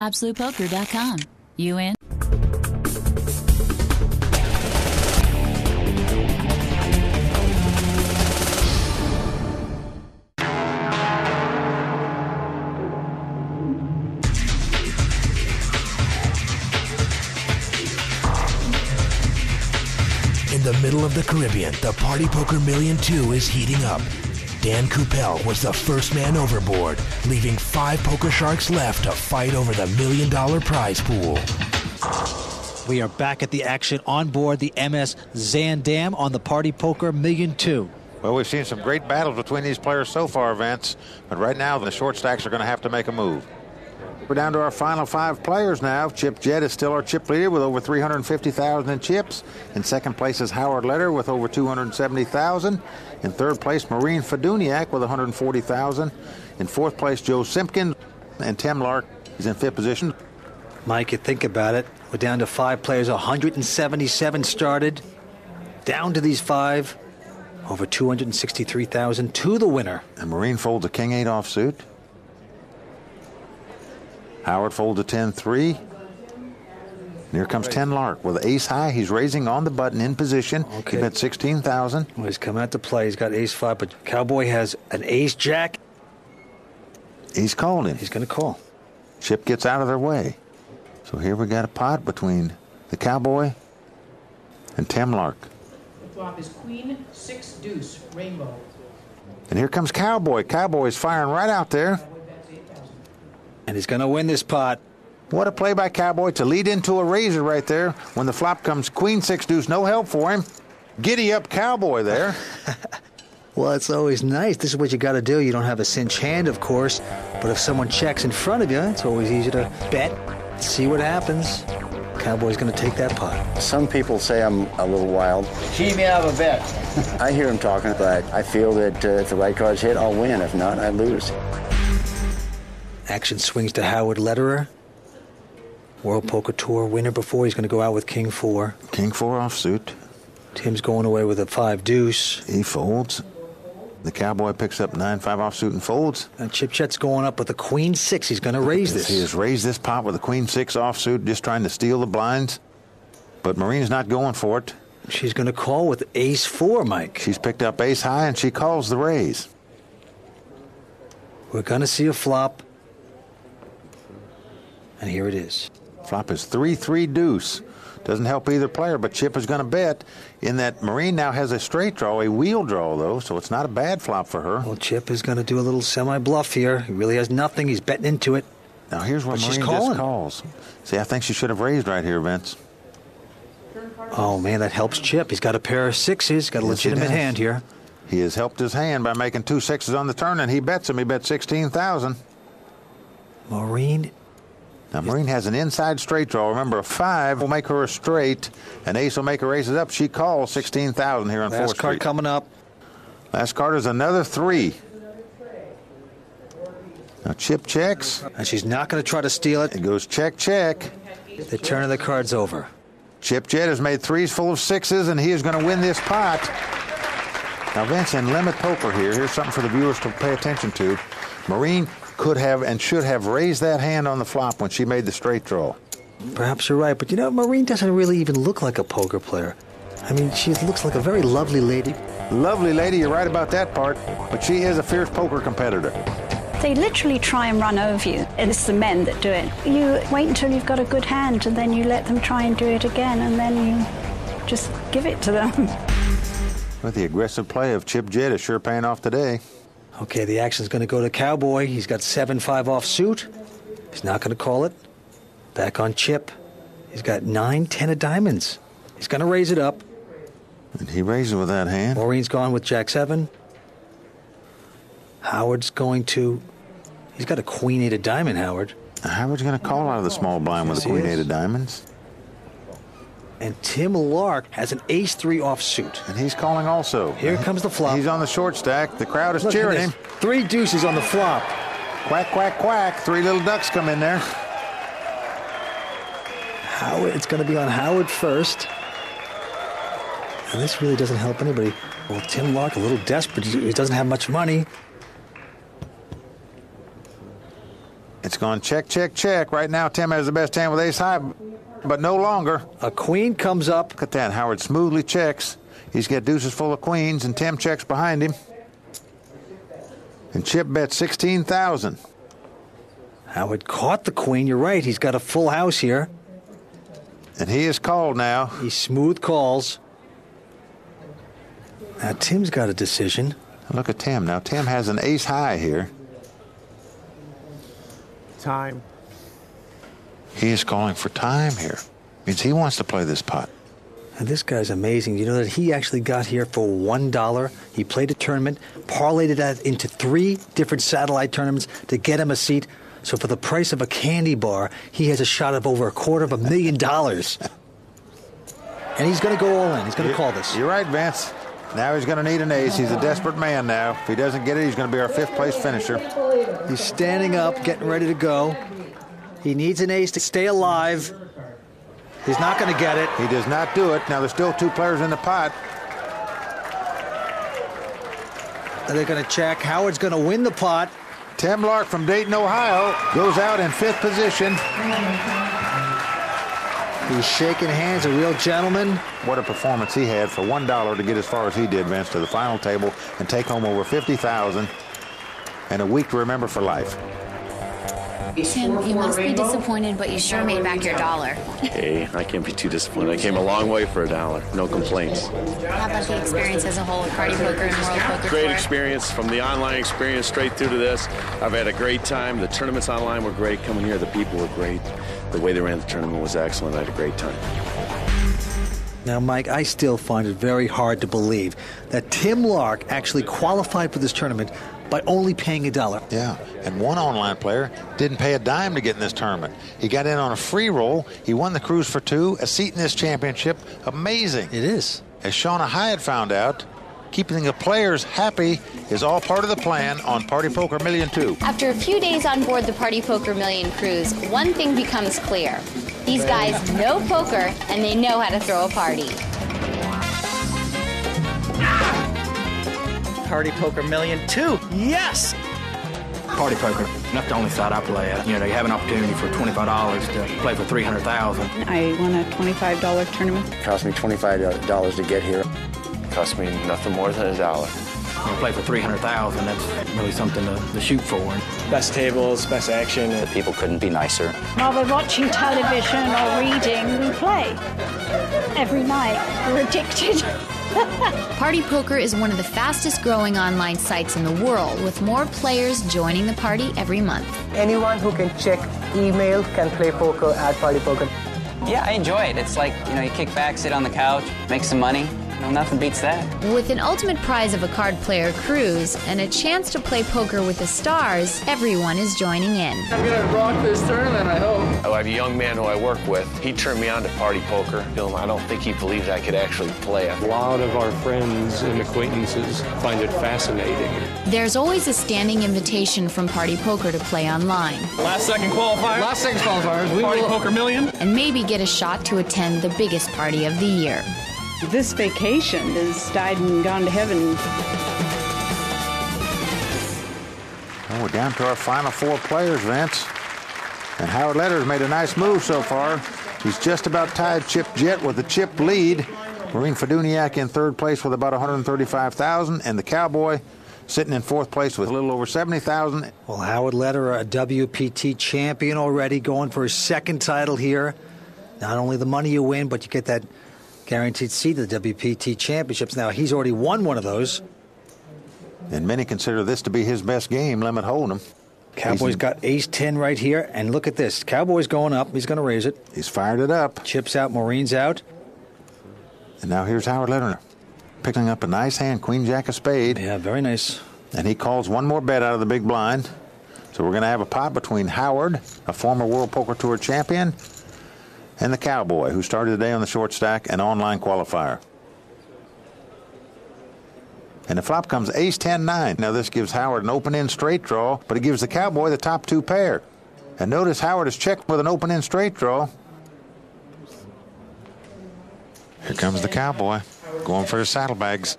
AbsolutePoker.com. You in? In the middle of the Caribbean, the Party Poker Million 2 is heating up. Dan Coupel was the first man overboard, leaving 5 poker sharks left to fight over the $1 million prize pool. We are back at the action on board the MS Zandam on the Party Poker Million 2. Well, we've seen some great battles between these players so far, Vince, but right now the short stacks are going to have to make a move. We're down to our final 5 players now. Chip Jett is still our chip leader with over $350,000 in chips. In second place is Howard Leder with over $270,000. In third place, Maureen Feduniak with $140,000. In fourth place, Joe Simpkins, and Tim Lark is in fifth position. Mike, you think about it. We're down to 5 players. 177 started. Down to these 5. Over $263,000 to the winner. And Maureen folds a king-8 offsuit. Howard folds a 10-3. Here comes Tim Lark with ace high. He's raising on the button in position. Okay. He bet $16,000. Well, he's coming out to play. He's got ace 5, but Cowboy has an ace jack. He's called him. He's going to call. Chip gets out of their way. So here we got a pot between the Cowboy and Tim Lark. The flop is Queen 6 Deuce Rainbow. And here comes Cowboy. Cowboy's firing right out there. And he's going to win this pot. What a play by Cowboy to lead into a razor right there. When the flop comes Queen 6 Deuce, no help for him. Giddy up Cowboy there. Well, it's always nice. This is what you got to do. You don't have a cinch hand, of course. But if someone checks in front of you, it's always easy to bet, see what happens. Cowboy's going to take that pot. Some people say I'm a little wild. She may have a bet. I hear him talking, but I feel that if the right cards hit, I'll win. If not, I lose. Action swings to Howard Lederer. World Poker Tour winner before. He's going to go out with King 4. King 4 offsuit. Tim's going away with a 5 deuce. He folds. The Cowboy picks up 9-5 offsuit and folds. And Chip Chet's going up with a Queen 6. He's going to raise this. He has raised this pot with a Queen 6 offsuit, just trying to steal the blinds. But Marine's not going for it. She's going to call with ace 4, Mike. She's picked up ace high, and she calls the raise. We're going to see a flop. And here it is. Flop is 3-3 deuce. Doesn't help either player, but Chip is going to bet in that Marine now has a straight draw, a wheel draw, though, so it's not a bad flop for her. Well, Chip is going to do a little semi-bluff here. He really has nothing. He's betting into it. Now, here's what Marine just calls. See, I think she should have raised right here, Vince. Oh, man, that helps Chip. He's got a pair of 6s. Got a legitimate hand here. He has helped his hand by making 2 6s on the turn, and he bets him. He bet $16,000. Marine. Now, Marine has an inside straight draw. Remember, a 5 will make her a straight. An ace will make her aces up. She calls $16,000 here on 4th Street. Last card coming up. Last card is another 3. Now, Chip checks. And she's not going to try to steal it. It goes check, check. The turn of the card's over. Chip Jett has made 3s full of 6s, and he is going to win this pot. Now, Vince, in limit poker here, here's something for the viewers to pay attention to. Marine could have and should have raised that hand on the flop when she made the straight draw. Perhaps you're right, but you know, Marine doesn't really even look like a poker player. I mean, she looks like a very lovely lady. Lovely lady, you're right about that part, but she is a fierce poker competitor. They literally try and run over you, and it's the men that do it. You wait until you've got a good hand, and then you let them try and do it again, and then you just give it to them. Well, the aggressive play of Chip Jett is sure paying off today. Okay, the action's going to go to Cowboy. He's got 7-5 offsuit. He's not going to call it. Back on Chip. He's got 9-10 of diamonds. He's going to raise it up. And he raises with that hand. Maureen's gone with Jack 7. Howard's going to... He's got a Queen 8 of diamond, Howard. Howard's going to call out of the small blind with a Queen 8 of diamonds. And Tim Lark has an ace 3 offsuit. And he's calling also. Here comes the flop. He's on the short stack. The crowd is cheering him. 3 deuces on the flop. Quack, quack, quack. 3 little ducks come in there. Howard, it's going to be on Howard first. And this really doesn't help anybody. Well, Tim Lark, a little desperate. He doesn't have much money. It's gone check, check, check. Right now, Tim has the best hand with ace high, but no longer. A queen comes up. Look at that. Howard smoothly checks. He's got deuces full of queens, and Tim checks behind him. And Chip bets 16,000. Howard caught the queen. You're right. He's got a full house here. And he is called now. He smooth calls. Now Tim's got a decision. Look at Tim. Now Tim has an ace high here. Time. He is calling for time here. Means he wants to play this pot. And this guy's amazing. You know that he actually got here for $1. He played a tournament, parlayed that into 3 different satellite tournaments to get him a seat. So for the price of a candy bar, he has a shot of over $250,000. And he's going to go all in. He's going to call this. You're right, Vince. Now he's going to need an ace. He's a desperate man now. If he doesn't get it, he's going to be our 5th place finisher. He's standing up, getting ready to go. He needs an ace to stay alive. He's not going to get it. He does not do it. Now there's still 2 players in the pot. They're going to check. Howard's going to win the pot. Tim Lark from Dayton, Ohio, goes out in 5th position. He's shaking hands, a real gentleman. What a performance he had for $1 to get as far as he did, Vince, to the final table and take home over $50,000 and a week to remember for life. Tim, you must be disappointed, but you sure made back your $1. Hey, I can't be too disappointed. I came a long way for $1. No complaints. How about the experience as a whole with Party Poker and World Poker Great Tour? experience, from the online experience straight through to this. I've had a great time. The tournaments online were great. Coming here, the people were great. The way they ran the tournament was excellent. I had a great time. Now, Mike, I still find it very hard to believe that Tim Lark actually qualified for this tournament by only paying $1. Yeah, and one online player didn't pay a dime to get in this tournament. He got in on a free roll. He won the cruise for 2, a seat in this championship. Amazing. It is. As Shauna Hyatt found out, keeping the players happy is all part of the plan on Party Poker Million 2. After a few days on board the Party Poker Million cruise, one thing becomes clear. These guys know poker, and they know how to throw a party. Party Poker Million 2. Yes! Party Poker, not the only side I play at. You know, you have an opportunity for $25 to play for $300,000. I won a $25 tournament. It cost me $25 to get here. It cost me nothing more than $1. You play for $300,000, that's really something to shoot for. Best tables, best action. The people couldn't be nicer. While we're watching television or reading, we play. Every night. We're addicted. Party Poker is one of the fastest growing online sites in the world, with more players joining the party every month. Anyone who can check email can play poker at Party Poker. Yeah, I enjoy it. It's like, you know, you kick back, sit on the couch, make some money. You know, nothing beats that. With an ultimate prize of a card player cruise and a chance to play poker with the stars, everyone is joining in. I'm going to rock this tournament, I hope. I have a young man who I work with. He turned me on to Party Poker. I don't think he believed I could actually play it. A lot of our friends and acquaintances find it fascinating. There's always a standing invitation from Party Poker to play online. Last second qualifiers. Party Poker Million. And maybe get a shot to attend the biggest party of the year. This vacation has died and gone to heaven. Well, we're down to our final 4 players, Vince. And Howard Letter's made a nice move so far. He's just about tied Chip Jett with a chip lead. Maureen Feduniak in 3rd place with about $135,000, and the Cowboy sitting in 4th place with a little over $70,000. Well, Howard Letter, a WPT champion already, going for his 2nd title here. Not only the money you win, but you get that guaranteed seat at the WPT championships. Now, he's already won one of those. And many consider this to be his best game, Limit Hold'em. Cowboy's got ace-10 right here, and look at this. Cowboy's going up. He's going to raise it. He's fired it up. Chips out, Maureen's out. And now here's Howard Letter picking up a nice hand, Queen Jack of Spade. Yeah, very nice. And he calls one more bet out of the big blind. So we're going to have a pot between Howard, a former World Poker Tour champion, and the Cowboy, who started the day on the short stack, an online qualifier. And the flop comes ace-10-9. Now this gives Howard an open-end straight draw, but it gives the Cowboy the top 2 pair. And notice Howard is checked with an open-end straight draw. Here comes the Cowboy, going for his saddlebags.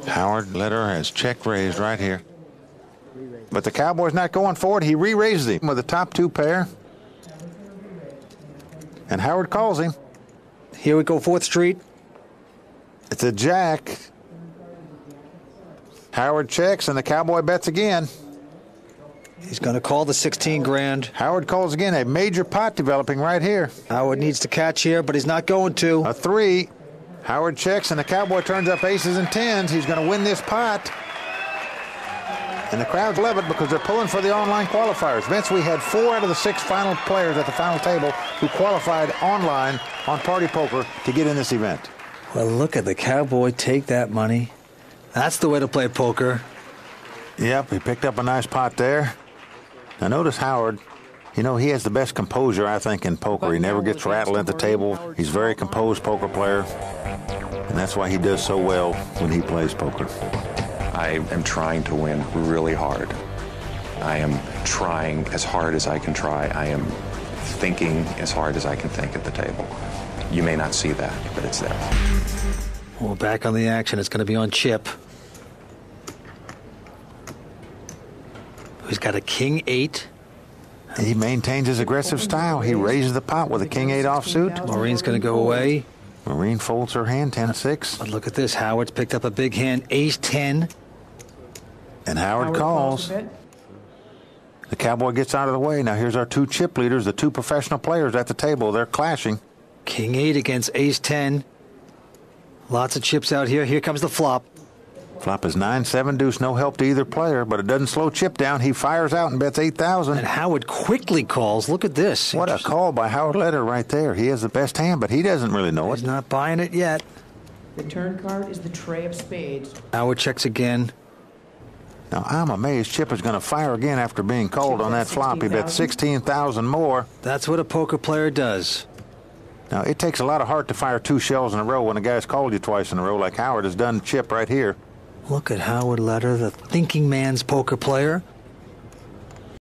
Howard Letter has check raised right here. But the Cowboy's not going for it. He re-raises him with the top two pair. And Howard calls him. Here we go, 4th Street. It's a jack. Howard checks, and the Cowboy bets again. He's going to call the 16 grand. Howard calls again. A major pot developing right here. Howard needs to catch here, but he's not going to. A 3. Howard checks, and the Cowboy turns up aces and 10s. He's going to win this pot. And the crowds love it because they're pulling for the online qualifiers. Vince, we had 4 out of the 6 final players at the final table who qualified online on Party Poker to get in this event. Well, look at the Cowboy take that money. That's the way to play poker. Yep, he picked up a nice pot there. Now notice Howard, you know, he has the best composure, I think, in poker. He never gets rattled at the table. He's a very composed poker player, and that's why he does so well when he plays poker. I am trying to win really hard. I am trying as hard as I can try. I am thinking as hard as I can think at the table. You may not see that, but it's there. Well, back on the action. It's going to be on Chip. He's got a king 8. He maintains his aggressive style. He raises the pot with a king 8 offsuit. Maureen's going to go away. Maureen folds her hand, 10-6. But look at this. Howard's picked up a big hand, ace 10. And Howard calls. The Cowboy gets out of the way. Now here's our 2 chip leaders, the 2 professional players at the table. They're clashing. King 8 against ace 10. Lots of chips out here. Here comes the flop. Flop is 9-7 deuce, no help to either player, but it doesn't slow Chip down. He fires out and bets 8,000. And Howard quickly calls. Look at this. What a call by Howard Letter right there. He has the best hand, but he doesn't really know it. He's not buying it yet. The turn card is the tray of spades. Howard checks again. Now, I'm amazed Chip is going to fire again after being called on that flop. He bet 16,000 more. That's what a poker player does. Now, it takes a lot of heart to fire 2 shells in a row when a guy's called you twice in a row like Howard has done Chip right here. Look at Howard Letter, the thinking man's poker player.